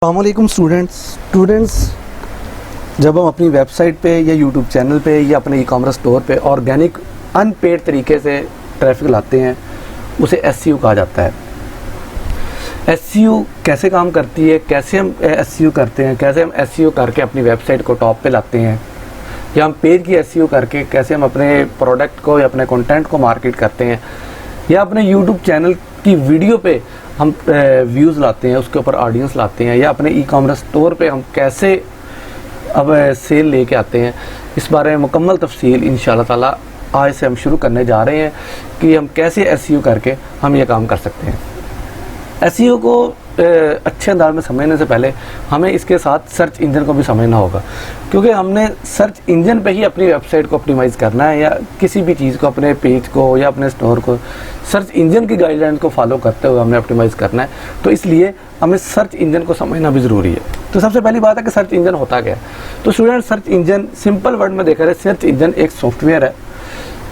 अस्सलामुअलैकुम स्टूडेंट्स, जब हम अपनी वेबसाइट पे या यूट्यूब चैनल पे या अपने ई-कॉमर्स स्टोर पे ऑर्गेनिक अनपेड तरीके से ट्रैफिक लाते हैं, उसे एसईओ कहा जाता है। एसईओ कैसे काम करती है, कैसे हम एसईओ करते हैं, कैसे हम एसईओ करके अपनी वेबसाइट को टॉप पे लाते हैं, या हम पेज की एसईओ करके कैसे हम अपने प्रोडक्ट को या अपने कंटेंट को मार्केट करते हैं, या अपने यूट्यूब चैनल की वीडियो पे हम व्यूज़ लाते हैं, उसके ऊपर ऑडियंस लाते हैं, या अपने ई-कॉमर्स स्टोर पे हम कैसे अब सेल लेके आते हैं। इस बारे में मुकम्मल तफसील इंशाअल्लाह ताला आज से हम शुरू करने जा रहे हैं कि हम कैसे एसईओ करके हम ये काम कर सकते हैं। एसईओ को अच्छे अंदाज में समझने से पहले हमें इसके साथ सर्च इंजन को भी समझना होगा, क्योंकि हमने सर्च इंजन पे ही अपनी वेबसाइट को ऑप्टिमाइज़ करना है, या किसी भी चीज़ को, अपने पेज को या अपने स्टोर को सर्च इंजन की गाइडलाइन को फॉलो करते हुए हमने ऑप्टिमाइज़ करना है। तो इसलिए हमें सर्च इंजन को समझना भी ज़रूरी है। तो सबसे पहली बात है कि सर्च इंजन होता क्या है। तो student, search engine simple word में देखा जाए, सर्च इंजन एक सॉफ्टवेयर है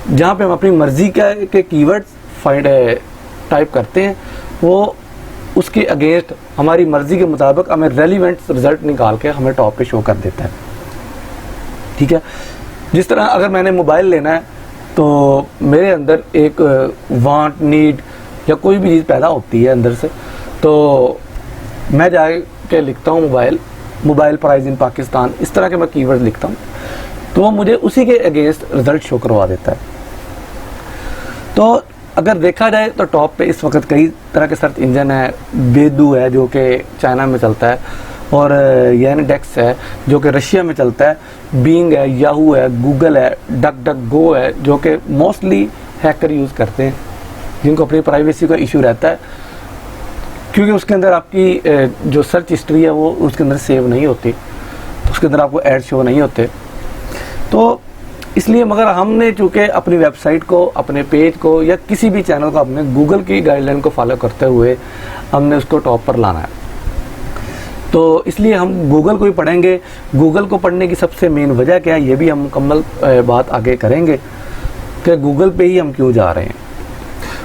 जहाँ पे हम अपनी मर्ज़ी के कीवर्ड्स टाइप करते हैं, वो उसके अगेंस्ट हमारी मर्ज़ी के मुताबिक हमें रेलिवेंट रिज़ल्ट निकाल के हमें टॉप पे शो कर देता है। ठीक है, जिस तरह अगर मैंने मोबाइल लेना है तो मेरे अंदर एक वांट, नीड या कोई भी चीज़ पैदा होती है अंदर से, तो मैं जाके लिखता हूँ मोबाइल प्राइस इन पाकिस्तान, इस तरह के मैं कीवर्ड लिखता हूँ, तो वो मुझे उसी के अगेंस्ट रिज़ल्ट शो करवा देता है। तो अगर देखा जाए तो टॉप पे इस वक्त कई तरह के सर्च इंजन है। बेदू है जो कि चाइना में चलता है, और यानडेक्स है जो कि रशिया में चलता है, बिंग है, याहू है, गूगल है, डक डक गो है जो कि मोस्टली हैकर यूज़ करते हैं, जिनको अपनी प्राइवेसी का इशू रहता है, क्योंकि उसके अंदर आपकी जो सर्च हिस्ट्री है वो उसके अंदर सेव नहीं होती, उसके अंदर आपको ऐड शो नहीं होते। तो इसलिए मगर हमने चूँकि अपनी वेबसाइट को, अपने पेज को या किसी भी चैनल को अपने गूगल की गाइडलाइन को फॉलो करते हुए हमने उसको टॉप पर लाना है, तो इसलिए हम गूगल को ही पढ़ेंगे। गूगल को पढ़ने की सबसे मेन वजह क्या है, ये भी हम मुकम्मल बात आगे करेंगे कि गूगल पे ही हम क्यों जा रहे हैं।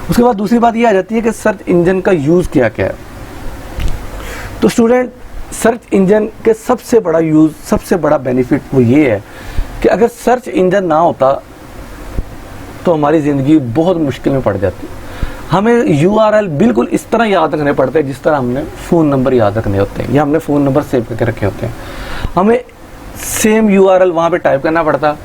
उसके बाद दूसरी बात ये आ जाती है कि सर्च इंजन का यूज़ क्या क्या है। तो स्टूडेंट, सर्च इंजन के सबसे बड़ा यूज़, सबसे बड़ा बेनिफिट वो ये है कि अगर सर्च इंजन ना होता तो हमारी ज़िंदगी बहुत मुश्किल में पड़ जाती। हमें यूआरएल बिल्कुल इस तरह याद रखने पड़ते हैं जिस तरह हमने फ़ोन नंबर याद रखने होते हैं, या हमने फ़ोन नंबर सेव करके रखे होते हैं। हमें सेम यूआरएल वहाँ पे टाइप करना पड़ता,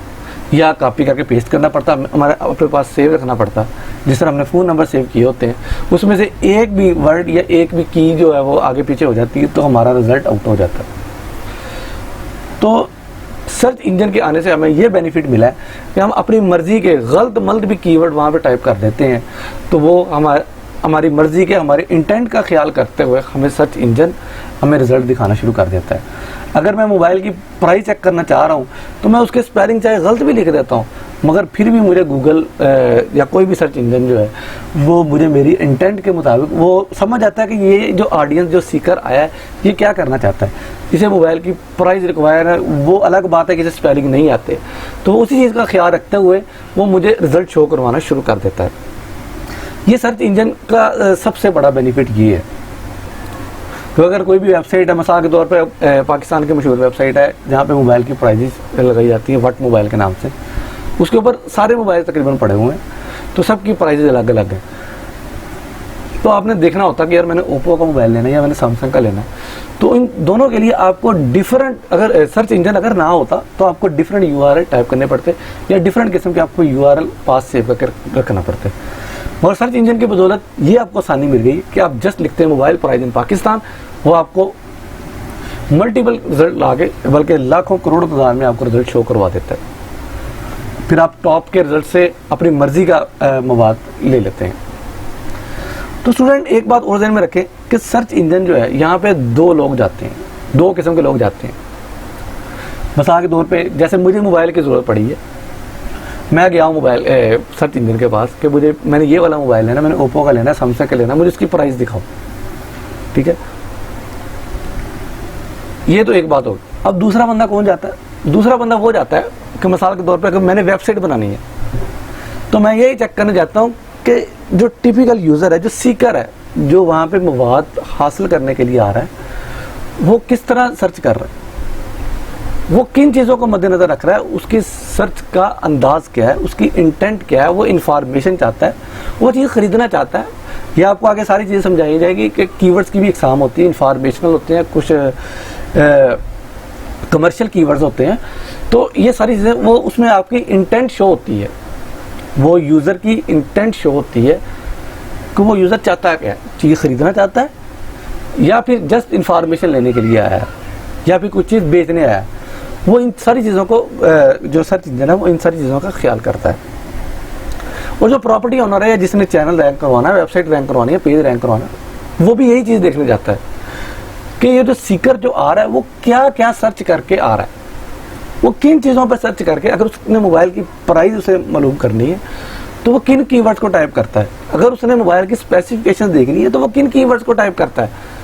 या कॉपी करके पेस्ट करना पड़ता, हमारे अपने पास सेव रखना पड़ता। जिस तरह हमने फ़ोन नंबर सेव किए होते हैं, उसमें से एक भी वर्ड या एक भी की जो है वो आगे पीछे हो जाती है, तो हमारा रिज़ल्ट आउट हो जाता है। तो सर्च इंजन के आने से हमें यह बेनिफिट मिला है कि हम अपनी मर्ज़ी के गलत मलत भी कीवर्ड वहाँ पे टाइप कर देते हैं, तो वो हमारी मर्ज़ी के, हमारे इंटेंट का ख्याल करते हुए हमें सर्च इंजन हमें रिज़ल्ट दिखाना शुरू कर देता है। अगर मैं मोबाइल की प्राइस चेक करना चाह रहा हूँ तो मैं उसके स्पेलिंग चाहे गलत भी लिख देता हूँ, मगर फिर भी मुझे गूगल या कोई भी सर्च इंजन जो है वो मुझे मेरी इंटेंट के मुताबिक वो समझ आता है कि ये जो ऑडियंस, जो सीकर आया है, ये क्या करना चाहता है। इसे मोबाइल की प्राइस रिक्वायर है, वो अलग बात है कि इसे स्पेलिंग नहीं आते, तो उसी चीज़ का ख्याल रखते हुए वो मुझे रिज़ल्ट शो करवाना शुरू कर देता है। ये सर्च इंजन का सबसे बड़ा बेनिफिट ये है। तो अगर कोई भी वेबसाइट है, मिसाल के तौर पे पाकिस्तान की मशहूर वेबसाइट है जहाँ पे मोबाइल की प्राइजेस लगाई जाती है वट मोबाइल के नाम से, उसके ऊपर सारे मोबाइल तकरीबन पड़े हुए हैं, तो सबकी प्राइजेस अलग अलग है। तो आपने देखना होता कि यार मैंने ओप्पो का मोबाइल लेना है या मैंने सैमसंग का लेना है, तो इन दोनों के लिए आपको डिफरेंट, अगर सर्च इंजन अगर ना होता तो आपको डिफरेंट यूआरएल टाइप करने पड़ते, या डिफरेंट किस्म के आपको यूआरएल पास सेव करके रखना पड़ते। मगर सर्च इंजन की बदौलत ये आपको आसानी मिल गई कि आप जस्ट लिखते हैं मोबाइल प्राइस इन पाकिस्तान, वो आपको मल्टीपल रिजल्ट ला के, बल्कि लाखों करोड़ों तादाद में आपको रिजल्ट शो करवा देता है। फिर आप टॉप के रिजल्ट से अपनी मर्जी का मवाद ले लेते हैं। तो स्टूडेंट, एक बात और ध्यान में रखें कि सर्च इंजन जो है, यहाँ पे दो लोग जाते हैं, दो किस्म के लोग जाते हैं। मिसाल के तौर पे जैसे मुझे मोबाइल की ज़रूरत पड़ी है, मैं गया हूँ मोबाइल सर्च इंजन के पास कि मैंने ये वाला मोबाइल लेना, मैंने ओप्पो का लेना है, सैमसंग का लेना, मुझे इसकी प्राइस दिखाओ। ठीक है, ये तो एक बात होगी। अब दूसरा बंदा कौन जाता है? दूसरा बंदा वो जाता है कि मिसाल के तौर पे अगर मैंने वेबसाइट बनानी है, तो मैं यही चेक करने जाता हूँ कि जो टिपिकल यूज़र है, जो सीकर है, जो वहाँ पे मवाद हासिल करने के लिए आ रहा है, वो किस तरह सर्च कर रहा है, वो किन चीज़ों को मद्देनजर रख रहा है, उसकी सर्च का अंदाज क्या है, उसकी इंटेंट क्या है, वो इन्फॉर्मेशन चाहता है, वो चीज़ खरीदना चाहता है। ये आपको आगे सारी चीज़ें समझाई जाएगी कि कीवर्ड्स की भी एग्जाम होती है, इन्फॉर्मेशनल होते हैं, कुछ कमर्शियल कीवर्ड्स होते हैं। तो ये सारी चीज़ें वो उसमें आपकी इंटेंट शो होती है, वो यूज़र की इंटेंट शो होती है कि वो यूज़र चाहता है क्या, चीज़ खरीदना चाहता है या फिर जस्ट इंफॉर्मेशन लेने के लिए आया है या फिर कुछ चीज़ बेचने आया है। वो इन सारी चीज़ों को जो सर्च इंजन है वो इन सारी चीज़ों का ख्याल करता है। और जो प्रॉपर्टी ओनर है या जिसने चैनल रैंक करवाना है, वेबसाइट रैंक करवानी है, पेज रैंक करवाना है, वो भी यही चीज़ देखने जाता है कि ये जो सीकर जो आ रहा है वो क्या क्या सर्च करके आ रहा है, वो किन चीज़ों पर सर्च करके, अगर उसने मोबाइल की प्राइस उसे मालूम करनी है तो वो किन कीवर्ड्स को टाइप करता है, अगर उसने मोबाइल की स्पेसिफिकेशन देखनी है तो वो किन कीवर्ड्स को टाइप करता है,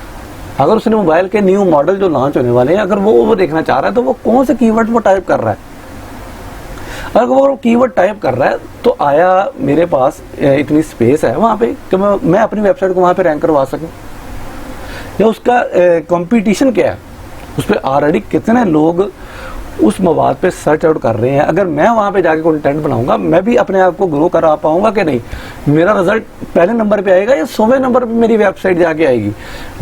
अगर उसने मोबाइल के न्यू मॉडल जो लॉन्च होने वाले हैं अगर वो देखना चाह रहा है तो वो कौन से कीवर्ड वो टाइप कर रहा है। अगर वो कीवर्ड टाइप कर रहा है तो आया मेरे पास इतनी स्पेस है वहाँ पे कि मैं अपनी वेबसाइट को वहाँ पे रैंक करवा सकूँ, या उसका कंपटीशन क्या है, उस पर ऑलरेडी कितने लोग उस मवाद पे सर्च आउट कर रहे हैं। अगर मैं वहाँ पे जाके कंटेंट बनाऊंगा, मैं भी अपने आप को ग्रो करा पाऊंगा कि नहीं, मेरा रिजल्ट पहले नंबर पे आएगा या 100वें नंबर पे मेरी वेबसाइट जाके आएगी,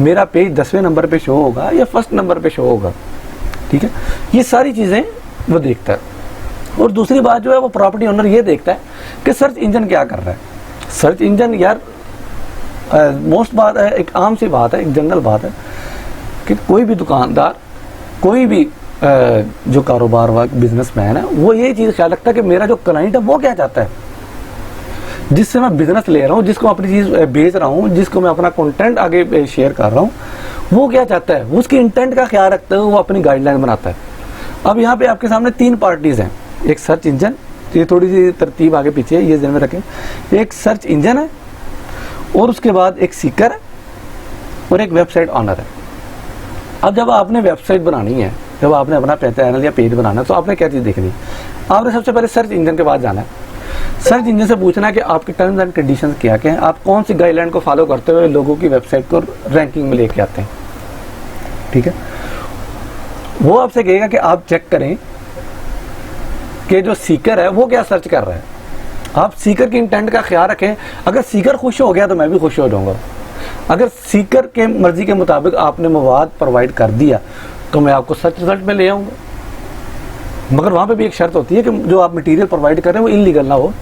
मेरा पेज 10वें नंबर पे शो होगा या फर्स्ट नंबर पे शो होगा। ठीक है, ये सारी चीज़ें वो देखता है। और दूसरी बात जो है वो प्रॉपर्टी ओनर ये देखता है कि सर्च इंजन क्या कर रहा है। सर्च इंजन यार मोस्ट बात है, एक आम सी बात है, एक जनरल बात है कि कोई भी दुकानदार, कोई भी जो कारोबार व बिजनेसमैन है वो ये चीज़ ख्याल रखता है कि मेरा जो क्लाइंट है वो क्या चाहता है, जिससे मैं बिजनेस ले रहा हूँ, जिसको अपनी चीज़ बेच रहा हूँ, जिसको मैं अपना कंटेंट आगे शेयर कर रहा हूँ, वो क्या चाहता है, उसकी इंटेंट का ख्याल रखते हुए वो अपनी गाइडलाइन बनाता है। अब यहाँ पे आपके सामने 3 पार्टीज़ हैं, एक सर्च इंजन, ये थोड़ी सी तरतीब आगे पीछे है, ये ध्यान में रखें, एक सर्च इंजन है और उसके बाद एक सीकर है और एक वेबसाइट ऑनर है। अब जब आपने वेबसाइट बनानी है, जब आपने अपना चैनल या पेज बनाना है तो आपने क्या चीज़ देखनी है, आपने सबसे पहले सर्च इंजन के पास जाना है। सर्च इंजन से पूछना है कि आपके टर्म्स एंड कंडीशंस क्या क्या हैं, आप कौन सी गाइडलाइन को फॉलो करते हुए लोगों की वेबसाइट को रैंकिंग में लेके आते हैं। ठीक है, वो आपसे कहेगा कि आप चेक करें कि जो सीकर है वो क्या सर्च कर रहा है। आप सीकर की इंटेंट का ख्याल रखें, अगर सीकर खुश हो गया तो मैं भी खुश हो जाऊंगा। अगर सीकर के मर्जी के मुताबिक आपने मवाद प्रोवाइड कर दिया तो मैं आपको सर्च रिजल्ट में ले आऊँगा। मगर वहाँ पे भी एक शर्त होती है कि जो आप मटेरियल प्रोवाइड कर रहे हैं वो इलीगल ना हो,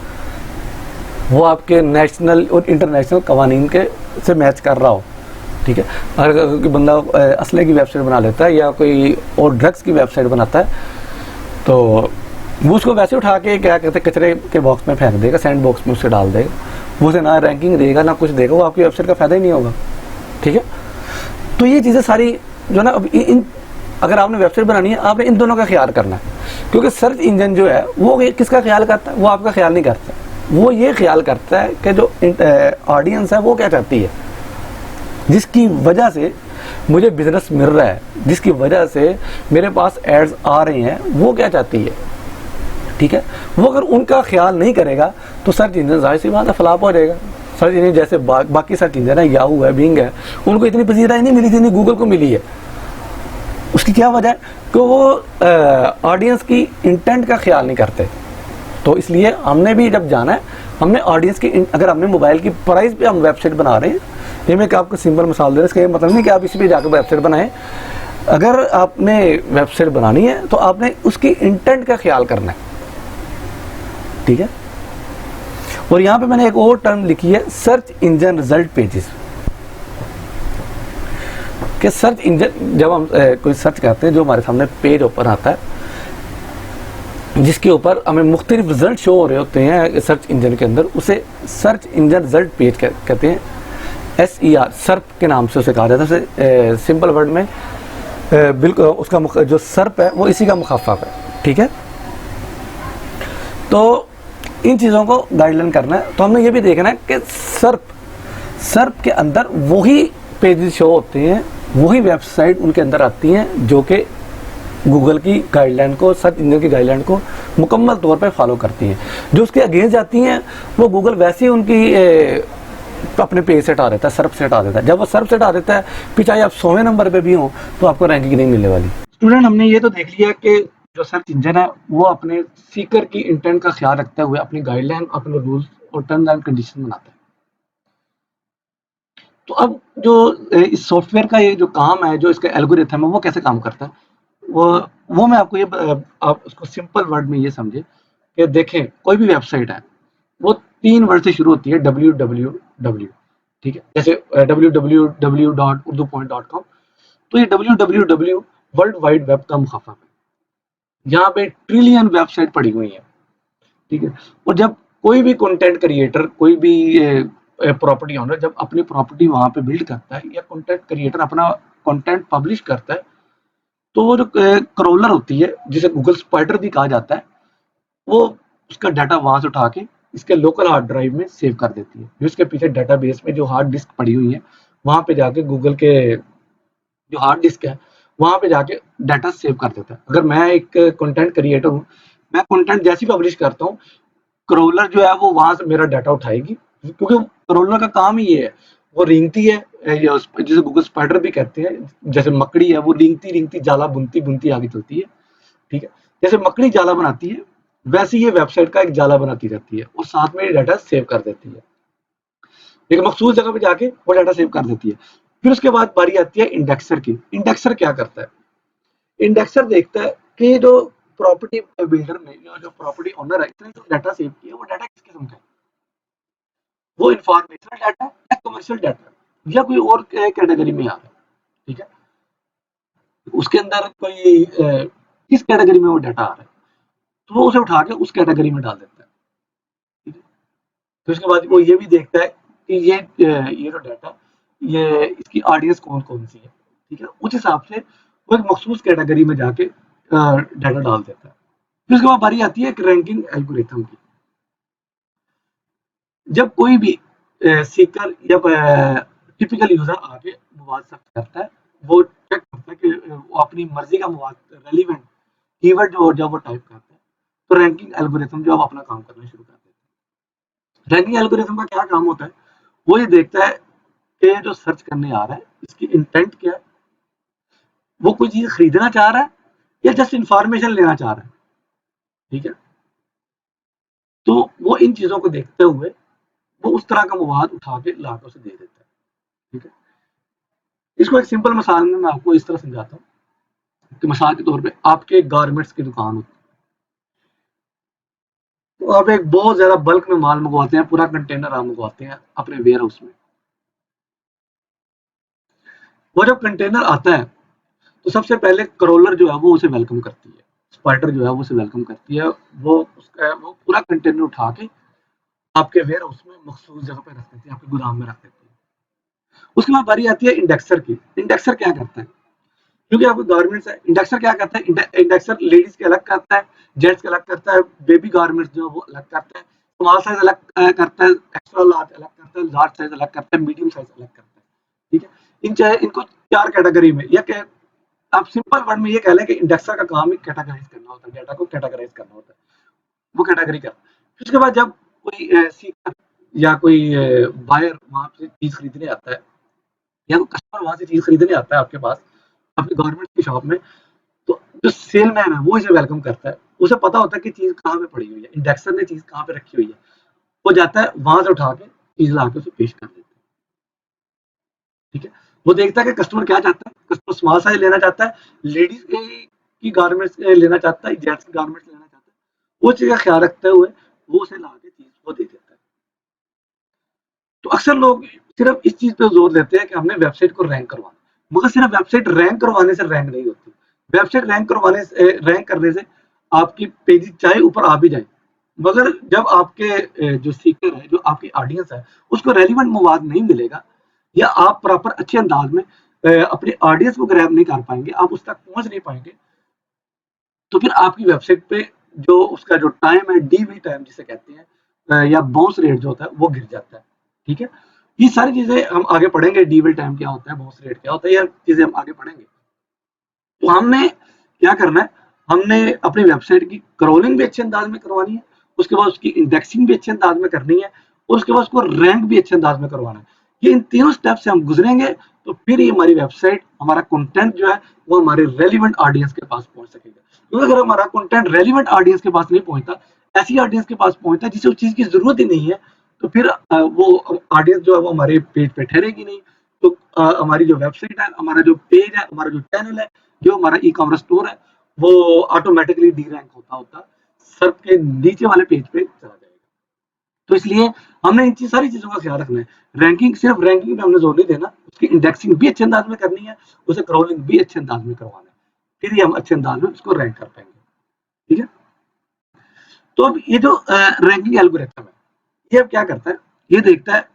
वो आपके नेशनल और इंटरनेशनल कवानीन के से मैच कर रहा हो। ठीक है, अगर कोई बंदा असले की वेबसाइट बना लेता है या कोई और ड्रग्स की वेबसाइट बनाता है तो वो उसको वैसे उठा के क्या कहते हैं कचरे के बॉक्स में फेंक देगा, सैंड बॉक्स में उससे डाल देगा, वो उसे ना रैंकिंग देगा ना कुछ देगा, वो आपकी वेबसाइट का फ़ायदा ही नहीं होगा। ठीक है, तो ये चीज़ें सारी जो ना, अब इन अगर आपने वेबसाइट बनानी है आपने इन दोनों का ख्याल करना है, क्योंकि सर्च इंजन जो है वो किसका ख्याल करता है, वो आपका ख्याल नहीं करता, वो ये ख्याल करता है कि जो ऑडियंस है वो क्या चाहती है, जिसकी वजह से मुझे बिजनेस मिल रहा है, जिसकी वजह से मेरे पास एड्स आ रहे हैं, वो क्या चाहती है। ठीक है, वो अगर उनका ख्याल नहीं करेगा तो सर्च इंजन जाहिर सी बात है फ्लॉप हो जाएगा। सर्च इंजन जैसे बाकी सर्च इंजन है, याहू है, बिंग है, उनको इतनी पसीराई नहीं मिली जितनी गूगल को मिली है। उसकी क्या वजह है कि वो ऑडियंस की इंटेंट का ख्याल नहीं करते। तो इसलिए हमने भी जब जाना है, हमने ऑडियंस की अगर हमने मोबाइल की प्राइस पे हम वेबसाइट बना रहे हैं, ये मैं आपको सिंपल मिसाल दे रहा हूँ, इसका मतलब नहीं कि आप इसी पे जाकर वेबसाइट बनाएं। अगर आपने वेबसाइट बनानी है तो आपने उसकी इंटेंट का ख्याल करना है। ठीक है, और यहाँ पे मैंने एक और टर्म लिखी है, सर्च इंजन रिजल्ट पेजेस। कि सर्च इंजन जब हम कोई सर्च करते हैं, जो हमारे सामने पेज ओपन आता है जिसके ऊपर हमें मुख्तलिफ रिजल्ट शो हो रहे होते हैं सर्च इंजन के अंदर, उसे सर्च इंजन रिजल्ट पेज कहते हैं। SER सर्प के नाम से उसे कहा जाता है। उसे सिंपल वर्ड में बिल्कुल उसका जो सर्प है वो इसी का मुखाफफ है। ठीक है, तो इन चीज़ों को गाइडलाइन करना है। तो हमने ये भी देखना है कि सर्प के अंदर वही पेजेस शो होते हैं, वही वेबसाइट उनके अंदर आती हैं जो कि गूगल की गाइडलाइन को, सर्च इंजन की गाइडलाइन को मुकम्मल तौर पे फॉलो करती हैं। जो उसके अगेंस्ट जाती हैं वो गूगल वैसे ही उनकी तो अपने पेज से हटा देता है, सर्फ से हटा देता है। जब वो सर्फ से हटा देता है, फिर चाहे आप 100वें नंबर पे भी हो तो आपको रैंकिंग नहीं मिलने वाली। स्टूडेंट, हमने ये तो देख लिया कि जो सर्च इंजन है वो अपने सीकर की इंटेंट का ख्याल रखते हुए अपनी गाइडलाइन, अपने रूल्स और टर्म्स एंड कंडीशन बनाता है। तो अब जो इस सॉफ्टवेयर का ये जो काम है, जो इसका एल्गोरिथम है, वो कैसे काम करता है, वो मैं आपको आप उसको सिंपल वर्ड में ये समझे कि देखें, कोई भी वेबसाइट है वो 3 वर्ड से शुरू होती है, www, ठीक है, जैसे www.urdupoint.com। तो ये www वर्ल्ड वाइड वेब का मुखाफा है, यहाँ पे ट्रिलियन वेबसाइट पड़ी हुई है, ठीक है। और जब कोई भी कंटेंट क्रिएटर, कोई भी प्रॉपर्टी ओनर जब अपनी प्रॉपर्टी वहां पे बिल्ड करता है, या कंटेंट क्रिएटर अपना कंटेंट पब्लिश करता है, तो वो जो क्रॉलर होती है, जिसे गूगल स्पाइडर भी कहा जाता है, वो उसका डाटा वहां से उठा के इसके लोकल हार्ड ड्राइव में सेव कर देती है। जो इसके पीछे डाटाबेस में जो हार्ड डिस्क पड़ी हुई है, वहां पे जाके गूगल के जो हार्ड डिस्क है वहां पे जाके डाटा सेव कर देता है। अगर मैं एक कंटेंट क्रिएटर हूँ, मैं कंटेंट जैसे ही पब्लिश करता हूँ, क्रॉलर जो है वो वहां से मेरा डाटा उठाएगी, क्योंकि क्रॉलर का काम ही ये है, वो रेंगती है, जिसे गूगल स्पाइडर भी कहते हैं, जैसे मकड़ी है, वो रेंगती रेंगती जाला बुनती बुनती आगे चलती है, ठीक है। जैसे मकड़ी जाला बनाती है, वैसे ये वेबसाइट का एक जाला बनाती रहती है और साथ में डाटा सेव कर देती है, एक मखसूस जगह पे जाके वो डाटा सेव कर देती है। फिर उसके बाद बारी आती है इंडेक्सर की। इंडेक्सर क्या करता है? इंडेक्सर देखता है कि जो प्रॉपर्टी बिल्डर ने, जो प्रॉपर्टी ओनर है, इसने जो डाटा सेव किया वो डाटा किस किस्म का है, वो इंफॉर्मेशनल डाटा या कमर्शियल डाटा या कोई और कैटेगरी में आ रहा है, ठीक है। उसके अंदर कोई किस कैटेगरी में वो डाटा आ रहा है, तो वो उसे उठा के उस कैटेगरी में डाल देता है, ठीक है। तो उसके बाद वो ये भी देखता है कि ये जो डाटा, ये इसकी ऑडियंस कौन कौन सी है, ठीक है। उस हिसाब से वो एक मखसूस कैटेगरी में जाके डाटा डाल देता है। फिर उसके बाद बारी आती है एक रैंकिंग एल्गोरिथम की। जब कोई भी सीकर या टिपिकल यूजर आके मवाद सर्च करता है, वो चेक करता है कि वो अपनी मर्जी का मवाद, रेलिवेंट कीवर्ड जो जब वो टाइप करता है, तो रैंकिंग एल्गोरिथम जो अब अपना काम करना शुरू कर देता है। रैंकिंग एल्गोरिथम का क्या काम होता है? वो ये देखता है कि जो सर्च करने आ रहा है इसकी इंटेंट क्या है, वो कोई चीज खरीदना चाह रहा है या जस्ट इंफॉर्मेशन लेना चाह रहा है, ठीक है। तो वो इन चीजों को देखते हुए वो उस तरह का मवाद उठा के ला के उसे दे देता है, ठीक है। इसको एक सिंपल मिसाल में मैं आपको इस तरह समझाता हूँ कि मिसाल के तौर पे आपके गारमेंट्स की दुकान होती है, तो आप एक बहुत ज्यादा बल्क में माल मंगवाते हैं, पूरा कंटेनर आप मंगवाते हैं अपने वेयर हाउस में। वो जब कंटेनर आता है तो सबसे पहले क्रॉलर जो है वो उसे वेलकम करती है, स्पाइडर जो है वो उसे वेलकम करती है। वो पूरा कंटेनर उठा के आपके वेयर हाउस में मखसूस जगह पे रख देती है, आपके गोदाम में रख देती है। उसके बाद बारी आती है इंडेक्सर की। इंडेक्सर क्या करता है? क्योंकि आपको गारमेंट्स है, इंडेक्सर क्या करता है? इंडेक्सर लेडीज के अलग करता है, जेंट्स के अलग करता है, बेबी गारमेंट्स जो है वो अलग करता है, स्मॉल साइज अलग करता है, एक्स्ट्रा लार्ज अलग करता है, लार्ज साइज अलग करता है, मीडियम साइज अलग करता है, ठीक है। इनको 4 कैटेगरी में, या आप सिंपल वर्ड में ये कह लें कि इंडेक्सर का काम ही कैटेगराइज करना होता है, डाटा को कैटेगराइज करना होता है, वो कैटेगरी का। फिर उसके बाद जब कोई सीकर या कोई बायर वहां से चीज खरीदने आता है, या कोई कस्टमर वहां से चीज खरीदने आता है आपके पास, आपकी गवर्नमेंट की शॉप में, तो जो सेलमैन है वो इसे वेलकम करता है। उसे पता होता है कि चीज कहाँ पे पड़ी हुई है, इंडेक्सर ने चीज कहाँ पे रखी हुई है। वो जाता है वहां से उठा के चीज ला के उसे पेश कर देता है, ठीक है। वो देखता है कि कस्टमर क्या चाहता है, कस्टमर स्मॉल साइज लेना चाहता है, लेडीज की गारमेंट्स लेना चाहता है, जेंट्स की गारमेंट्स लेना चाहता है, वो चीज का ख्याल रखते हुए वो उसे ला के चीज को दे देता है। तो अक्सर लोग सिर्फ इस चीज पे जोर देते हैं कि हमने वेबसाइट को रैंक करवाना, मगर सिर्फ वेबसाइट रैंक करवाने से रैंक नहीं होती। वेबसाइट रैंक करने से आपकी पेज चाहे ऊपर आ भी जाए, मगर जब आपके जो सीकर है, जो आपकी ऑडियंस है, उसको रेलिवेंट मवाद नहीं मिलेगा, या आप प्रॉपर अच्छे अंदाज में अपनी ऑडियंस को ग्रैब नहीं कर पाएंगे, आप उस तक पहुंच नहीं पाएंगे, तो फिर आपकी वेबसाइट पे जो उसका जो टाइम है, डीवी टाइम जिसे कहते हैं, या बाउंस रेट जो होता है वो गिर जाता है, ठीक है। ये सारी चीजें हम आगे पढ़ेंगे, डीवी टाइम क्या होता है, बाउंस रेट क्या होता है, ये चीजें हम आगे पढ़ेंगे। तो हमने क्या करना है, हमने अपनी वेबसाइट की क्रॉलिंग भी अच्छे अंदाज में करवानी है, उसके बाद उसकी इंडेक्सिंग भी अच्छे अंदाज में करनी है, और उसके बाद उसको रैंक भी अच्छे अंदाज में करवाना है। ये इन तीनों स्टेप से हम गुजरेंगे तो फिर ये हमारी वेबसाइट, हमारा कंटेंट जो है वो हमारे रेलिवेंट ऑडियंस के पास पहुंच सकेगा। क्योंकि अगर हमारा कंटेंट रेलिवेंट ऑडियंस के पास नहीं पहुंचता, ऐसी ऑडियंस के पास पहुंचता है जिसे उस चीज की जरूरत ही नहीं है, तो फिर वो ऑडियंस जो है वो हमारे पेज पे ठहरेगी नहीं। तो हमारी जो वेबसाइट है, हमारा जो पेज है, हमारा जो चैनल है, जो हमारा ई कॉमर्स स्टोर है, वो ऑटोमेटिकली डी रैंक होता होता सर्च के नीचे वाले पेज पे चला जाएगा। तो इसलिए हमने इन सारी चीजों का ख्याल रखना है। रैंकिंग, सिर्फ रैंकिंग पे हमने जोर नहीं देना, उसकी इंडेक्सिंग भी अच्छे अंदाज में करनी है, उसे क्रॉलिंग भी अच्छे अंदाज में करवाना है, फिर ही हम अच्छे अंदाज में उसको रैंक कर पाएंगे। ठीक है। तो अब ये जो रैंकिंग एल्गोरिथम है, ये अब क्या करता है, ये देखता है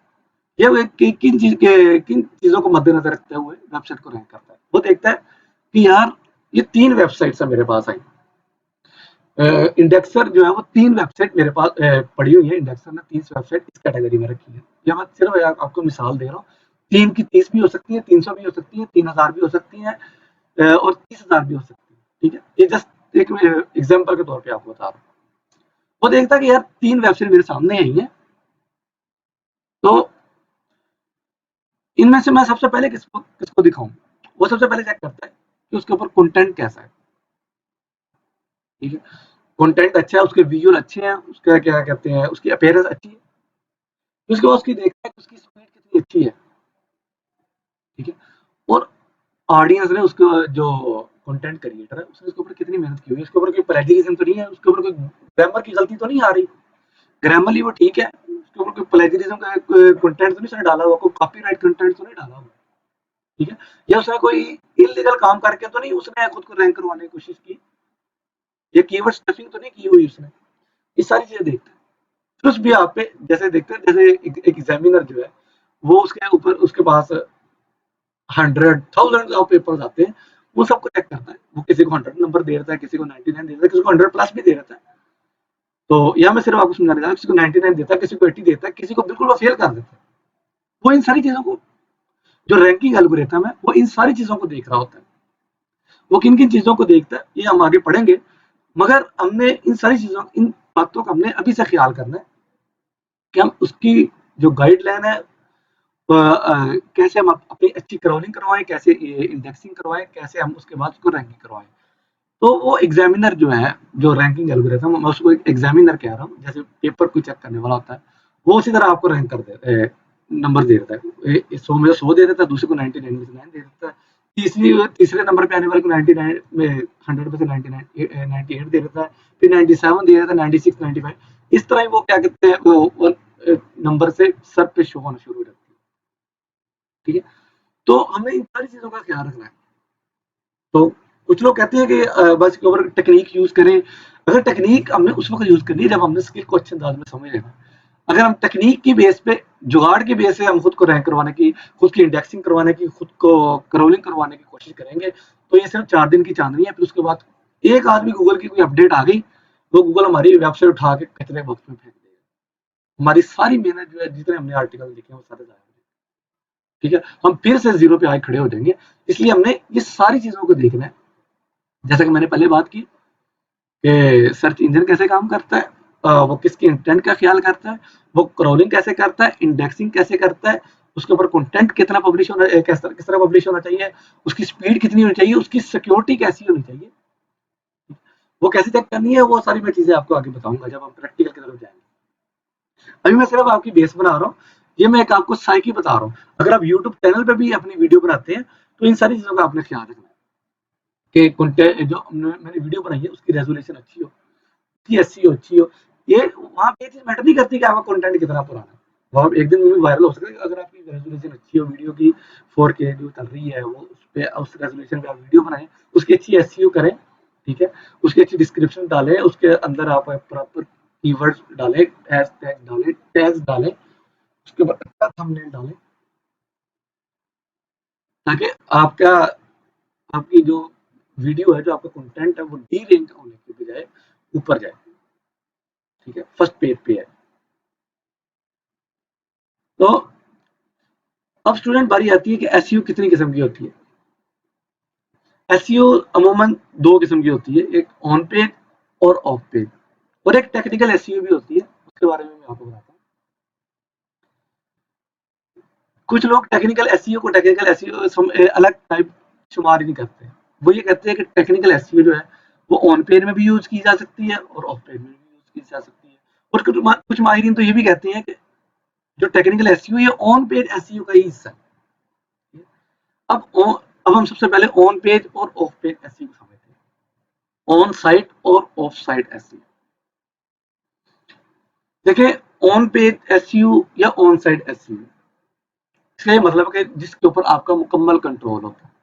ये किन चीजों को मद्देनजर रखते हुए वेबसाइट को रैंक करता है। वो देखता है कि यार ये 3 वेबसाइट्स है मेरे पास आई। इंडेक्सर जो है वो 3 वेबसाइट मेरे पास पड़ी हुई है। इंडेक्सर ने 30 वेबसाइट इस कैटेगरी में रखी है। या मैं सिर्फ आपको मिसाल दे रहा हूँ, 3 की 30 भी हो सकती है, 300 भी हो सकती है, 3000 भी हो सकती है, और 30,000 भी हो सकती है। ठीक है, ये जस्ट एक एग्जाम्पल के तौर पे आपको बता रहा हूँ। वो देखता है कि यार 3 वेबसाइट मेरे सामने आई है, तो इनमें से मैं सबसे पहले किसको किसको दिखाऊं। वो सबसे पहले चेक करता है कि उसके ऊपर कंटेंट कैसा है। ठीक है, कंटेंट अच्छा है, उसके विजुअल अच्छे हैं, उसका क्या कहते हैं, उसकी अपीयरेंस अच्छी है। उसके बाद उसकी देखता है कि उसकी स्पीड कितनी अच्छी है। ठीक है, और ऑडियंस ने उसको, जो कंटेंट क्रिएटर है, उसने उसके ऊपर कितनी मेहनत की हुई है, उसके ऊपर कोई प्लेजरिज्म तो नहीं है, उसके ऊपर कोई ग्रामर की गलती तो नहीं आ रही। ग्रामरली वो ठीक है, उसके ऊपर कोई प्लेजरिज्म का कंटेंट तो नहीं उसने डाला हुआ, कोई कॉपीराइट कंटेंट तो नहीं डाला हुआ। ठीक है, या उसने कोई इलीगल काम करके तो नहीं उसने खुद को रैंक करवाने की कोशिश की, या कीवर्ड स्टफिंग तो नहीं की हुई उसने। ये सारी चीजें देखते हैं। फिर उस भी आप पे जैसे देखते हैं, जैसे एक एग्जामिनर जो है, वो उसके ऊपर उसके पास 100,000 ऑफ पेपर्स आते हैं, वो सबको चेक करता है। वो किसी को 100 नंबर दे देता है, किसी को 99 दे देता है, किसी को 100 प्लस भी दे देता है। तो यहाँ मैं सिर्फ आपको समझाने जा रहा हूँ, किसी को 99 देता है, किसी को 80 देता है, किसी को बिल्कुल वो फेल कर देता है। वो इन सारी चीजों को, जो रैंकिंग एल्गोरिथम है, वो इन सारी चीजों को देख रहा होता है। वो किन किन चीजों को देखता है ये हम आगे पढ़ेंगे, मगर हमने इन सारी चीजों, इन बातों का हमने अभी से ख्याल करना है कि हम उसकी जो गाइडलाइन है, कैसे हम अपनी अच्छी क्रॉलिंग करवाएं, कैसे इंडेक्सिंग करवाएं, कैसे हम उसके बाद उसको रैंकिंग करवाएं। तो वो एग्जामिनर जो है, जो रैंकिंग एल्गोरिथम, मैं उसको एग्जामिनर कह रहा हूँ, जैसे पेपर को चेक करने वाला होता है, वो उसी तरह आपको रैंक कर दे, नंबर दे देता है। 100 में 100 दे देता है, दूसरे को 99 में से 9 दे देता है, तीसरे नंबर पे आने वाले को 99 में 100 में से 99 98 दे देता है, फिर 97 दे देता है, 96 95। इस तरह ही वो क्या कहते हैं, वो नंबर से सर पे शो होना शुरू हो जाती है। ठीक है, तो हमें इन सारी चीजों का ख्याल रखना है। तो कुछ लोग कहते हैं कि बस के ऊपर टेक्निक यूज करें। अगर टेक्निक हमने उस वक्त यूज करनी है जब हमने स्किल को अच्छे अंदाज में समझ लेना। अगर हम टेक्निक की बेस पे, जुगाड़ की बेस से हम खुद को रैंक करवाने की, खुद की इंडेक्सिंग करवाने की, खुद को क्रॉलिंग करवाने की कोशिश करेंगे, तो ये सिर्फ 4 दिन की चांदनी है। फिर उसके बाद एक आदमी गूगल की कोई अपडेट आ गई, वो गूगल हमारी वेबसाइट उठा के कचरे बॉक्स में फेंक देगा। हमारी सारी मेहनत जो है, जितने हमने आर्टिकल लिखे हैं, वो सारे जाया। ठीक है, हम फिर से जीरो पे आए खड़े हो जाएंगे। इसलिए हमने ये सारी चीजों को देखना है। जैसा कि मैंने पहले बात की कि सर्च इंजन कैसे काम करता है, वो किसके इंटेंट का ख्याल करता है, वो क्रॉलिंग कैसे करता है, इंडेक्सिंग कैसे करता है, उसके ऊपर कंटेंट कितना पब्लिश होना, किस तरह पब्लिश होना चाहिए, उसकी स्पीड कितनी होनी चाहिए, उसकी सिक्योरिटी कैसी होनी चाहिए, वो कैसे चेक करनी है, वो सारी मैं चीजें आपको आगे बताऊंगा जब हम प्रैक्टिकल की तरफ जाएंगे। अभी मैं सिर्फ आपकी बेस बना रहा हूँ, ये मैं एक आपको साइकी बता रहा हूँ। अगर आप यूट्यूब चैनल पे भी अपनी वीडियो बनाते हैं, तो इन सारी चीजों का आपने ख्याल रखना है कि कंटेंट जो मैंने वीडियो बनाई है उसकी रेजोल्यूशन अच्छी हो, उसकी एसईओ अच्छी हो। ये वहाँ पे ये चीज मैटर नहीं करती कि आपका कंटेंट कितना पुराना है, वहाँ एक दिन में वायरल हो सकता है। अगर आपकी रेजोल्यूशन अच्छी हो, वीडियो की 4K जो चल रही है, वो उस पे उस रेजोल्यूशन पे आप वीडियो बनाएं, उसकी अच्छी एसईओ करें। ठीक है, उसकी अच्छी डिस्क्रिप्शन डालें, उसके अंदर आप प्रॉपर कीवर्ड्स डालें, टैग्स डालें, उसके ऊपर अच्छा थंबनेल डालें, ताकि आपका आपकी जो वीडियो है, जो आपका कंटेंट है, वो डी रैंक होने के बजाय ऊपर जाए। ठीक है, फर्स्ट पेज पे है। तो अब स्टूडेंट बारी आती है कि एसईओ कितनी किस्म की होती है। एसईओ अमूमन 2 किस्म की होती है, एक ऑन पेज और ऑफ पेज, और एक टेक्निकल एसईओ भी होती है, उसके बारे में मैं आपको बताता हूँ। कुछ लोग टेक्निकल एसईओ को टेक्निकल एसईओ अलग टाइप शुमार ही नहीं करते। वो ये कहते हैं कि टेक्निकल एसईओ जो है वो ऑन पेज में भी यूज की जा सकती है और ऑफ पेज में भी यूज की जा सकती है। और कुछ माहिरीन तो ये भी कहते हैं कि जो टेक्निकल एसईओ ये ऑन पेज एसईओ का ही हिस्सा है। अब हम सबसे पहले ऑन पेज और ऑफ पेज एसईओ को समझते हैं। ऑन साइट और ऑफ साइट एसईओ। देखिए, ऑन पेज एसईओ या ऑन साइट एसईओ, इसका ये मतलब है कि जिसके ऊपर आपका मुकम्मल कंट्रोल होता है।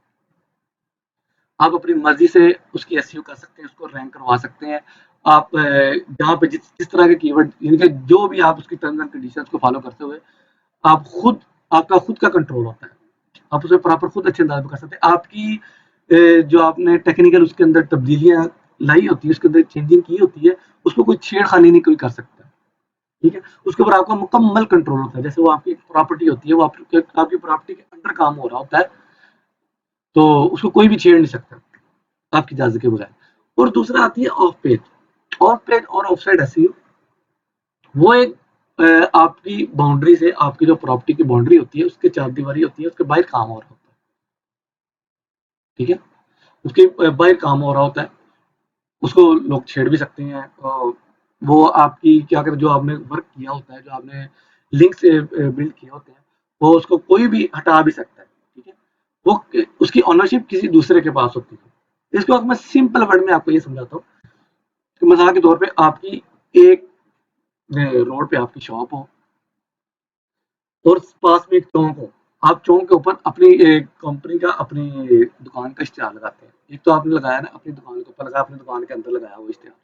आप अपनी मर्जी से उसकी एसईओ कर सकते हैं, उसको रैंक करवा सकते हैं। आप जहाँ पे जिस तरह के कीवर्ड, यानी कि जो भी आप उसकी टर्म्स एंड कंडीशंस को फॉलो करते हुए आप खुद, आपका खुद का कंट्रोल होता है। आप उसे प्रॉपर खुद अच्छे अंदाज में कर सकते हैं। आपकी जो आपने टेक्निकल उसके अंदर तब्दीलियां लाई होती है, उसके अंदर चेंजिंग की होती है, उसको कोई छेड़खानी नहीं कोई कर सकता। ठीक है, उसके ऊपर आपका मुकम्मल कंट्रोल होता है। जैसे वो आपकी प्रॉपर्टी होती है, वो आपकी प्रॉपर्टी के अंदर काम हो रहा होता है, तो उसको कोई भी छेड़ नहीं सकता आपकी इजाजत के बगैर। और दूसरा आती है ऑफ पेज। ऑफ पेज और ऑफ साइड एसईओ, वो एक आपकी बाउंड्री से, आपकी जो प्रॉपर्टी की बाउंड्री होती है, उसके चार दीवारी होती है, उसके बाहर काम हो रहा होता है। ठीक है, उसके बाहर काम हो रहा होता है, उसको लोग छेड़ भी सकते हैं। वो आपकी क्या कर, जो आपने वर्क किया होता है, जो आपने लिंक से बिल्ड किए होते हैं, वो उसको कोई भी हटा भी सकता है। ठीक है, वो उसकी ऑनरशिप किसी दूसरे के पास होती है। इसको मैं सिंपल वर्ड में आपको ये समझाता हूँ कि मिसाल के तौर पे आपकी एक रोड पे आपकी शॉप हो और पास में एक चौक हो। आप चौक के ऊपर अपनी कंपनी का, अपनी दुकान का इश्तेहार लगाते हैं। एक तो आपने लगाया ना, अपनी दुकान के ऊपर लगाया, अपनी दुकान के अंदर लगाया वो इश्तेहार,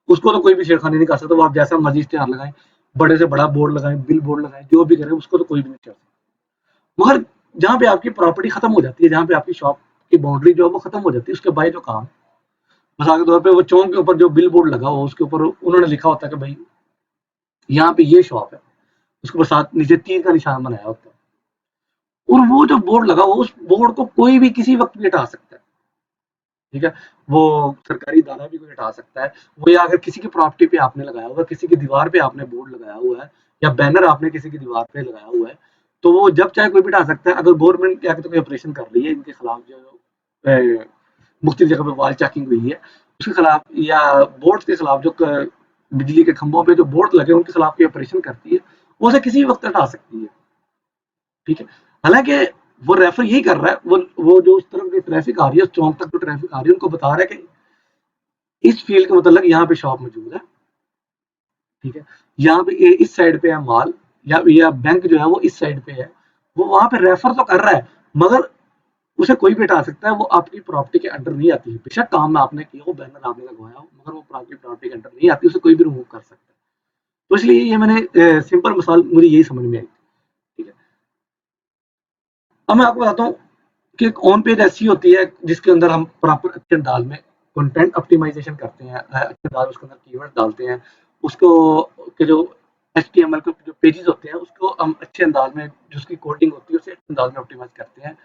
उसको तो कोई भी छेड़खानी नहीं कर सकता। वो आप जैसा मर्जी इश्तेहार लगाएं, बड़े से बड़ा बोर्ड लगाएं, बिल बोर्ड लगाएं, जो भी करें, उसको तो कोई भी नहीं छेड़ सकता। मगर जहाँ पे आपकी प्रॉपर्टी खत्म हो जाती है, जहाँ पे आपकी शॉप की बाउंड्री जो है वो खत्म हो जाती है, उसके बाहर जो काम, मिसाल के तौर पे वो चौक के ऊपर जो बिल बोर्ड लगा हो, उसके ऊपर उन्होंने लिखा होता है कि भाई यहाँ पे ये शॉप है, उसके ऊपर साथ नीचे तीर का निशान बनाया होता है, और वो जो बोर्ड लगा हो, उस बोर्ड को कोई भी किसी वक्त भी हटा सकता है। ठीक है, वो सरकारी इदारा भी कोई हटा सकता है। वो, या अगर किसी की प्रॉपर्टी पे आपने लगाया हुआ है, किसी की दीवार पे आपने बोर्ड लगाया हुआ है, या बैनर आपने किसी की दीवार पे लगाया हुआ है, तो वो जब चाहे कोई भी हटा सकता है। अगर गवर्नमेंट क्या कहते हैं, कोई ऑपरेशन कर रही है इनके खिलाफ, जो मुख्तलिफ जगह पे वॉल चेकिंग हुई है उसके खिलाफ, या बोर्ड के खिलाफ, जो बिजली के खंभों पे जो बोर्ड लगे उनके खिलाफ कोई ऑपरेशन करती है, वो उसे किसी भी वक्त हटा सकती है। ठीक है, हालांकि वो रेफर यही कर रहा है, वो जो उस तरफ जो ट्रैफिक आ रही है, उस चौक तक जो ट्रैफिक आ रही है, उनको बता रहा है कि इस फील्ड के मतलब यहाँ पे शॉप मौजूद है। ठीक है, यहाँ पे इस साइड पे है माल, या बैंक जो है वो इस साइड पे है। वो वहां पे रेफर तो कर रहा है, मगर उसे कोई भी हटा सकता है। वो आपकी प्रॉपर्टी के अंडर नहीं आती है। बेशक काम आपने किया हो, बैनर आपने लगवाया हो, मगर वो आपकी प्रॉपर्टी के अंडर नहीं आती, उसे कोई भी रिमूव कर सकता है। तो इसलिए ये मैंने सिंपल मिसाल मुझे यही समझ में आई। ठीक है, अब मैं आपको बताता हूँ कि एक ऑन पेज ऐसी होती है जिसके अंदर हम प्रॉपर अच्छे अंदाज में कंटेंट ऑप्टिमाइजेशन करते हैं, अच्छे अंदाज उसके अंदर कीवर्ड डालते हैं, उसको के जो HTML के जो पेजेस होते हैं उसको हम अच्छे अंदाज में, जो उसकी कोडिंग होती है उसे अच्छे अंदाज में ऑप्टिमाइज करते हैं,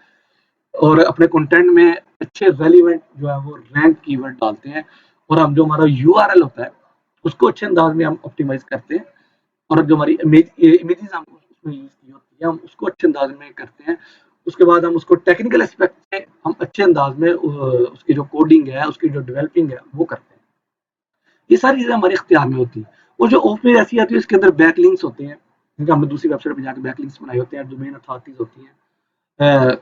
और अपने कंटेंट में अच्छे रेलिवेंट जो है वो रैंक कीवर्ड डालते हैं, और हम जो हमारा URL होता है उसको अच्छे अंदाज में हम ऑप्टिमाइज करते हैं, और जो हमारी इमेजेस हम उसमें यूज की होती है हम उसको अच्छे अंदाज में करते हैं। उसके बाद हम उसको टेक्निकल एस्पेक्ट से हम अच्छे अंदाज में उसकी जो कोडिंग है, उसकी जो डेवलपिंग है वो करते हैं। ये सारी चीजें हमारे इख्तियार में होती है। और जो ऑफ पेज ऐसी आती है इसके अंदर बैक लिंक्स होते हैं, जिनका हमने दूसरी वेबसाइट पर जाकर बैक लिंक्स बनाए होते हैं, डोमेन अथॉरिटीज होती हैं,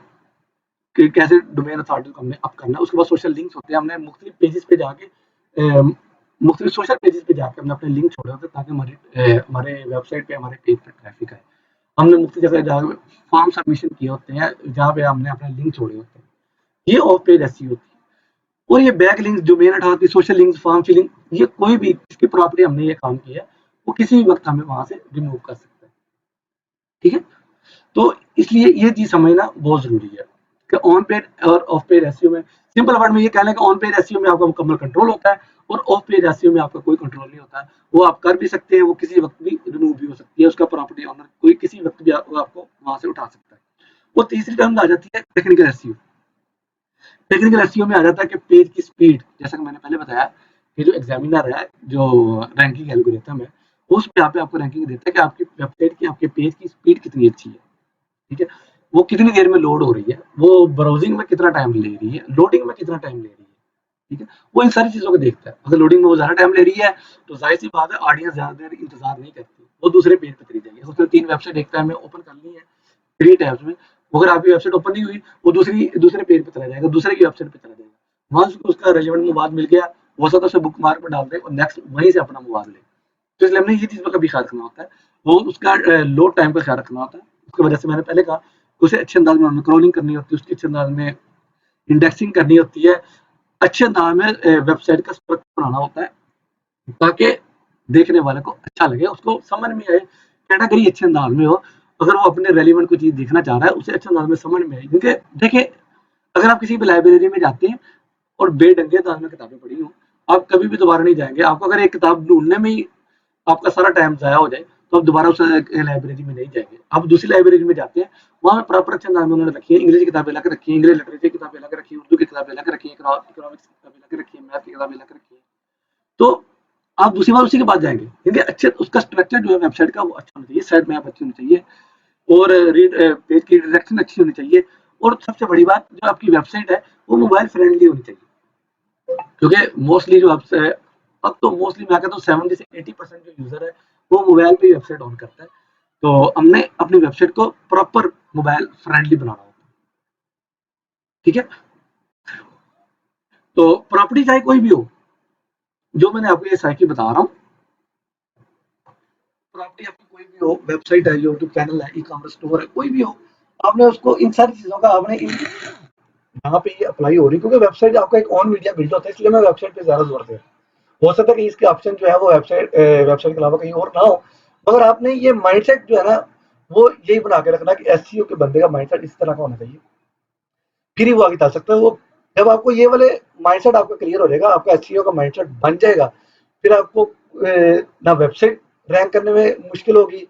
कि कैसे डोमेन अथॉरिटी को हमने अप करना है। उसके बाद सोशल लिंक्स होते हैं, हमने मुख्तलिफ पेजेस पे जाके मुख्तलिफ सोशल पेजेस पे जाकर हमने अपने लिंक छोड़े होते हैं, ताकि हमारे वेबसाइट पे, हमारे पेज पे ट्रैफिक आए। हमने मुख्तलिफ जगह जाकर फॉर्म सबमिशन किए होते हैं, जहाँ पे हमने अपने लिंक छोड़े होते हैं। ये ऑफ पेज ऐसी होती है। और ये back link, domain authority, social links, form filling, ये कोई भी जिसकी प्रॉपर्टी हमने ये काम किया है वो किसी भी वक्त हमें वहां से रिमूव कर सकता है। ठीक है, तो इसलिए ये चीज समझना बहुत जरूरी है कि ऑन पेज और ऑफ पेज एसईओ में, सिंपल वर्ड में ये कहना है कि ऑन पेज एसईओ में आपका मुकम्मल कंट्रोल होता है, और ऑफ पेज एसईओ में आपका कोई कंट्रोल नहीं होता है। वो आप कर भी सकते हैं, वो किसी वक्त भी रिमूव भी हो सकती है, उसका प्रॉपर्टी ऑनर कोई किसी वक्त भी आपको वहां से उठा सकता है। वो तीसरी टर्म आ जाती है टेक्निकल एसईओ। टेक्निकल एसईओ में आ जाता है कि पेज की स्पीड, जैसा कि मैंने पहले बताया कि जो एग्जामिनर है, जो रैंकिंग एल्गोरिथम है, उस पे आपको रैंकिंग देता है कि आपकी वेबसाइट की, आपके पेज की स्पीड कितनी अच्छी है। ठीक है, वो कितनी देर में लोड हो रही है, वो ब्राउजिंग में कितना टाइम ले रही है, लोडिंग में कितना टाइम ले रही है, ठीक है, वो इन सारी चीज़ों को देखता है। अगर लोडिंग में वो ज़्यादा टाइम ले रही है, तो ज़ाहिर-सी बात है ऑडियंस ज़्यादा देर इंतज़ार नहीं करती, वो दूसरे पेज पे चली जाएगी। उसने 3 वेबसाइट एक टाइम में ओपन करनी है, 3 टैब्स में, अगर आपकी वेबसाइट ओपन नहीं हुई, वो दूसरे पेज पे चला जाएगा, दूसरे की वेबसाइट पे चला जाएगा। वहाँ से उसका रेलेवेंट मवाद मिल गया, हो सकता है उसे बुकमार्क में डाल दे और नेक्स्ट वहीं से अपना मवाद ले। तो इसलिए हमने ये चीज़ का कभी ख्याल रखना होता है, वो उसका लोड टाइम का ख्याल रखना होता है। उसकी वजह से मैंने पहले कहा, उसे अच्छे अंदाज में क्रॉलिंग करनी होती है, उसकी अच्छे अंदाज में इंडेक्सिंग करनी होती है, अच्छे अंदाज में वेबसाइट का स्ट्रक्चर बनाना होता है, ताकि देखने वाले को अच्छा लगे, उसको समझ में आए, कैटेगरी अच्छे अंदाज में हो। अगर वो अपने रेलिवेंट कोई चीज़ देखना चाह रहा है, उसे अच्छे अंदाज में समझ में आए। क्योंकि देखिए, अगर आप किसी भी लाइब्रेरी में जाते हैं और बेढंगे अंदाज में किताबें पढ़ी हों, आप कभी भी दोबारा नहीं जाएँगे। आपको अगर एक किताब ढूँढने में ही आपका सारा टाइम ज़ाया हो जाए, तो आप दोबारा उस लाइब्रेरी में नहीं जाएँगे। आप दूसरी लाइब्रेरी में जाते हैं, वहाँ प्रॉपर अच्छे अंदाज में उन्होंने रखी है, इंग्लिश की किताबें ला के रखी हैं, इंग्लिश लिटरेचर की किताबें ला के रखी हैं, उर्दू की किताबें ला के रखी हैं, इकोनॉमिक्स की किताबें ला के रखी हैं, मैथ की किताबें ला के रखी हैं। तो आप दूसरी बार उसी के पास जाएँगे, क्योंकि अच्छे उसका स्ट्रक्चर जो है वेबसाइट का वो अच्छा होना चाहिए, साइट मैप अच्छी होनी चाहिए और पेज की डायरेक्शन अच्छी होनी चाहिए और सबसे बड़ी बात, जो आपकी वेबसाइट है, वो मोबाइल फ्रेंडली होनी चाहिए। क्योंकि मोस्टली जो अब तो मोस्टली मैं कहता हूँ 70 से 80% जो यूज़र है, वो मोबाइल पे ही वेबसाइट ऑन करता है। तो हमने अपनी वेबसाइट को प्रॉपर मोबाइल फ्रेंडली बनाना होता है, ठीक है? तो प्रॉपर्टी चाहे कोई भी हो, जो मैंने आपको ये साइकिल बता रहा हूँ, प्रॉपर्टी आपकी कोई भी हो, वेबसाइट है, यूट्यूब चैनल है, ई-कॉमर्स स्टोर है, कोई भी हो, आपने उसको इन सारी चीज़ों का आपने इन यहाँ पे ये अप्लाई हो रही है, क्योंकि वेबसाइट आपका एक ऑन मीडिया बिल्ड होता है, इसलिए मैं वेबसाइट पे ज़्यादा जोर दे रहा हूँ। हो सकता है कि इसके ऑप्शन जो है वो वेबसाइट के अलावा कहीं और ना हो, मगर आपने ये माइंडसेट जो है ना, वो यही बना के रखना कि एसईओ के बंदे का माइंडसेट इस तरह का होना चाहिए, फिर ही वो आगे चल सकता है। वो जब आपको ये वाले माइंडसेट आपका क्लियर हो जाएगा, आपका एसईओ का माइंडसेट बन जाएगा, फिर आपको ना वेबसाइट रैंक करने में मुश्किल होगी।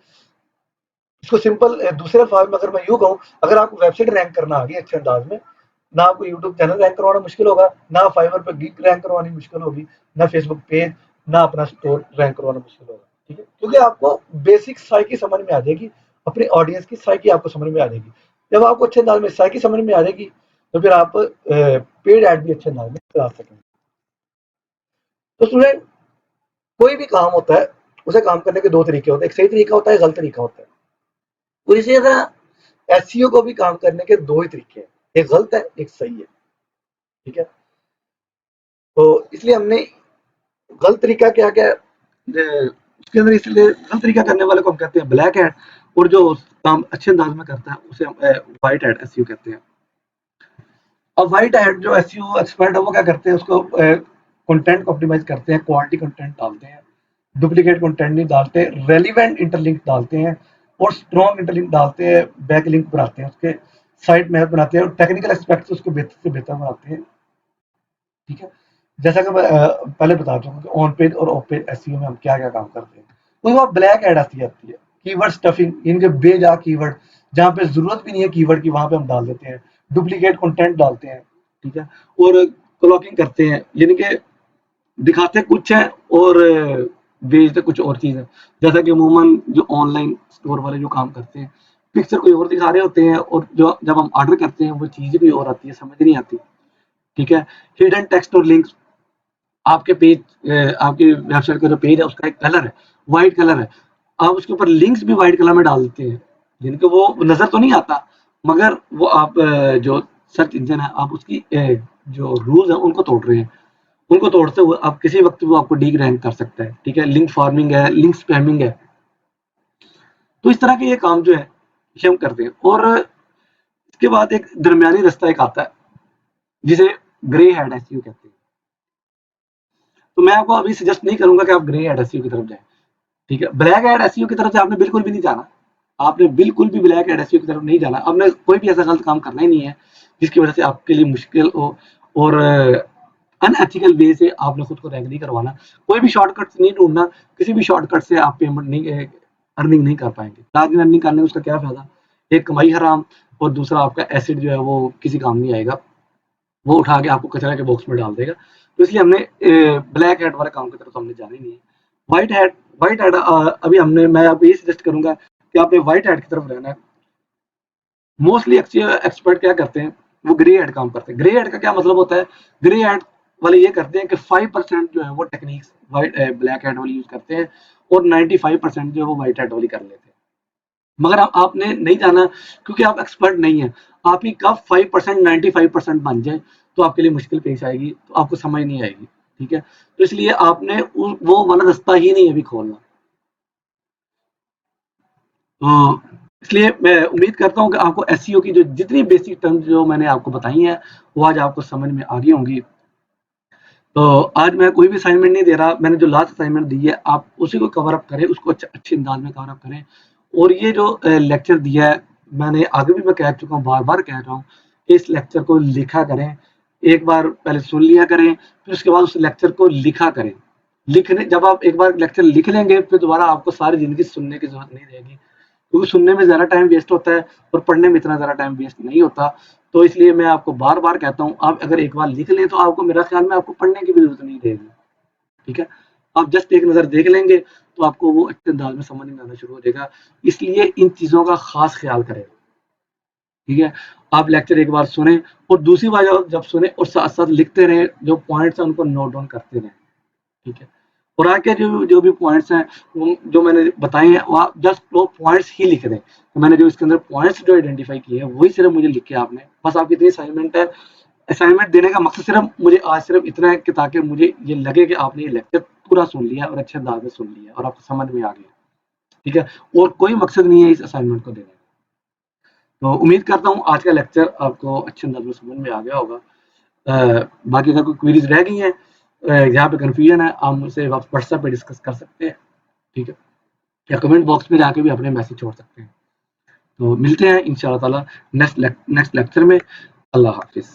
इसको सिंपल दूसरे अल्फाज में अगर मैं यूँ कहूँ, अगर आपको वेबसाइट रैंक करना आ गई अच्छे अंदाज में, ना आपको यूट्यूब चैनल रैंक करवाना मुश्किल होगा, ना फाइवर पे गिग रैंक करवानी मुश्किल होगी, ना फेसबुक पेज, ना अपना स्टोर रैंक करवाना मुश्किल होगा, ठीक है? क्योंकि आपको बेसिक साइकी समझ में आ जाएगी, अपनी ऑडियंस की साइकी आपको समझ में आ जाएगी। जब आपको अच्छे अंदाज में साइकी समझ में आ जाएगी, तो फिर आप पेड ऐड भी अच्छे अंदाज में चला सकेंगे। तो स्टूडेंट, कोई भी काम होता है, उसे काम करने के दो तरीके होते हैं, एक सही तरीका होता है, गलत तरीका होता है। तो इसी तरह एसईओ को भी काम करने के दो ही तरीके हैं, एक गलत है, एक सही है, ठीक है? तो इसलिए हमने गलत तरीका क्या क्या उसके अंदर, इसलिए गलत तरीका करने वाले को हम कहते हैं ब्लैक हैट, और जो काम अच्छे अंदाज में करता है उसे हम व्हाइट हैट एसईओ कहते हैं। अब व्हाइट हैट जो एसईओ एक्सपर्ट है, वो क्या करते हैं, उसको कंटेंट को ऑप्टिमाइज करते हैं, क्वालिटी कंटेंट डालते हैं, डुप्लीकेट कंटेंट नहीं डालते, रेलिवेंट इंटरलिंक डालते हैं और स्ट्रॉन्ग इंटरलिंक डालते हैं, बैक लिंक बनाते हैं, उसके साइट मैप बनाते हैं और टेक्निकल एस्पेक्ट उसको बेहतर से बेहतर बनाते हैं, ठीक है? जैसा कि मैं पहले बता चुका हूँ कि ऑन पेज और ऑफ पेज एसईओ में हम क्या क्या काम करते हैं। उसके बाद ब्लैक एड आती है, कीवर्ड स्टफिंग, इनके बेजा कीवर्ड, जहाँ पे जरूरत भी नहीं है कीवर्ड की, वहां पे हम डाल देते हैं, डुप्लीकेट कंटेंट डालते हैं, ठीक है? और क्लॉकिंग करते हैं, यानी कि दिखाते कुछ है और भेजते कुछ और चीज़ है। जैसा कि अमूमन जो ऑनलाइन स्टोर वाले जो काम करते हैं, पिक्चर कोई और दिखा रहे होते हैं और जो जब हम ऑर्डर करते हैं, वो चीज़ कोई और आती है, समझ नहीं आती, ठीक है? हिडन टेक्स्ट और लिंक्स, आपके पेज आपकी वेबसाइट का जो पेज है, उसका एक कलर है, व्हाइट कलर है, आप उसके ऊपर लिंक्स भी व्हाइट कलर में डाल देते हैं, जिनको वो नज़र तो नहीं आता, मगर वो आप जो सर्च इंजन है, आप उसकी जो रूल्स हैं उनको तोड़ रहे हैं। उनको तोड़ते हुए आप किसी वक्त वो आपको डी रैंक कर सकता है, ठीक है? लिंक फार्मिंग है, लिंक स्पैमिंग है। तो इस तरह के ये काम जो है, ये हम करते हैं। और इसके बाद एक दरमियानी रास्ता एक आता है, जिसे ग्रे हेड एसईओ कहते हैं। तो मैं आपको अभी सजेस्ट नहीं करूंगा कि आप ग्रे हेड एसईओ की तरफ जाएं, ठीक है? ब्लैक हेड एसईओ की तरफ से आपने बिल्कुल भी नहीं जाना, आपने बिल्कुल भी ब्लैक हेड एसईओ की तरफ नहीं जाना। आपने कोई भी ऐसा गलत काम करना ही नहीं है जिसकी वजह से आपके लिए मुश्किल हो और अनएथिकल वे से आपने खुद को रैंक नहीं करवाना। कोई भी शॉर्टकट नहीं ढूंढना, किसी भी शॉर्टकट से आप पेमेंट नहीं अर्निंग नहीं कर पाएंगे। 4 दिन अर्निंग करने में उसका क्या फायदा? एक कमाई हराम और दूसरा आपका एसिड जो है वो किसी काम नहीं आएगा, वो उठा के आपको कचरा के बॉक्स में डाल देगा। तो इसलिए हमने ब्लैक हैट वाले काम की तरफ हमने जाना ही नहीं है। व्हाइट हैट अभी हमने मैं आपको ये सजेस्ट करूंगा कि आपने व्हाइट हैट की तरफ रहना है। मोस्टली एक्सपर्ट क्या करते हैं, वो ग्रे एड काम करते हैं। ग्रे एड का क्या मतलब होता है, ग्रे एड वाले ये करते हैं कि 5% जो है वो टेक्निक्स वाइट ब्लैक एड वाली यूज करते हैं और 95% जो है वो व्हाइट एड वाली कर लेते हैं। मगर आपने नहीं जाना, क्योंकि आप एक्सपर्ट नहीं है। आप ही कब 5% 95% बन जाए तो आपके लिए मुश्किल पेश आएगी, तो आपको समझ नहीं आएगी। ठीक है, तो इसलिए आपने वो वाला रास्ता ही नहीं अभी खोलना। तो इसलिए मैं उम्मीद करता हूँ कि आपको एसईओ की जो जितनी बेसिक टर्म्स जो मैंने आपको बताई हैं वो आज आपको समझ में आ गई होंगी। तो आज मैं कोई भी असाइनमेंट नहीं दे रहा, मैंने जो लास्ट असाइनमेंट दी है आप उसी को कवर अप करें, उसको अच्छे अंदाज में कवर अप करें। और ये जो लेक्चर दिया है, मैंने आगे भी मैं कह चुका हूँ, बार बार कह रहा हूँ, इस लेक्चर को लिखा करें। एक बार पहले सुन लिया करें, फिर उसके बाद उस लेक्चर को लिखा करें। लिखने जब आप एक बार लेक्चर लिख लेंगे फिर दोबारा आपको सारी जिंदगी सुनने की जरूरत नहीं रहेगी, क्योंकि सुनने में ज़्यादा टाइम वेस्ट होता है और पढ़ने में इतना ज़्यादा टाइम वेस्ट नहीं होता। तो इसलिए मैं आपको बार-बार कहता हूँ, आप अगर एक बार लिख लें तो आपको मेरा ख्याल में आपको पढ़ने की भी ज़रूरत नहीं रहेगी। ठीक है? आप जस्ट एक नज़र देख लेंगे तो आपको वो अच्छे अंदाज में समझ में आना शुरू हो जाएगा। इसलिए इन चीज़ों का ख़ास ख्याल करें। ठीक है? आप लेक्चर एक बार सुनें और दूसरी बार जब सुने और साथ-साथ लिखते रहें, जो पॉइंट्स हैं उनको नोट डाउन करते रहें। ठीक है? और आगे जो जो भी पॉइंट्स हैं जो मैंने बताए हैं, वो आप जस्ट वो पॉइंट्स ही लिख दें। तो मैंने जो इसके अंदर पॉइंट्स जो आइडेंटिफाई किए हैं वही सिर्फ मुझे लिख के आपने, बस आपकी इतनी असाइनमेंट है। असाइनमेंट देने का मकसद सिर्फ मुझे आज सिर्फ इतना है कि ताकि मुझे ये लगे कि आपने ये लेक्चर पूरा सुन लिया और अच्छे अंदाज में सुन लिया और आपको समझ में आ गया। ठीक है, और कोई मकसद नहीं है इस असाइनमेंट को देने का। तो उम्मीद करता हूँ आज का लेक्चर आपको अच्छे अंदाज में समझ में आ गया होगा। बाकी अगर कोई क्वेरीज रह गई हैं, यहाँ पे कंफ्यूजन है, आप मुझसे व्हाट्सएप पे डिस्कस कर सकते हैं। ठीक है, या कमेंट बॉक्स में जाके भी अपने मैसेज छोड़ सकते हैं। तो मिलते हैं इंशाल्लाह ताला नेक्स्ट लेक्चर में। अल्लाह हाफिज।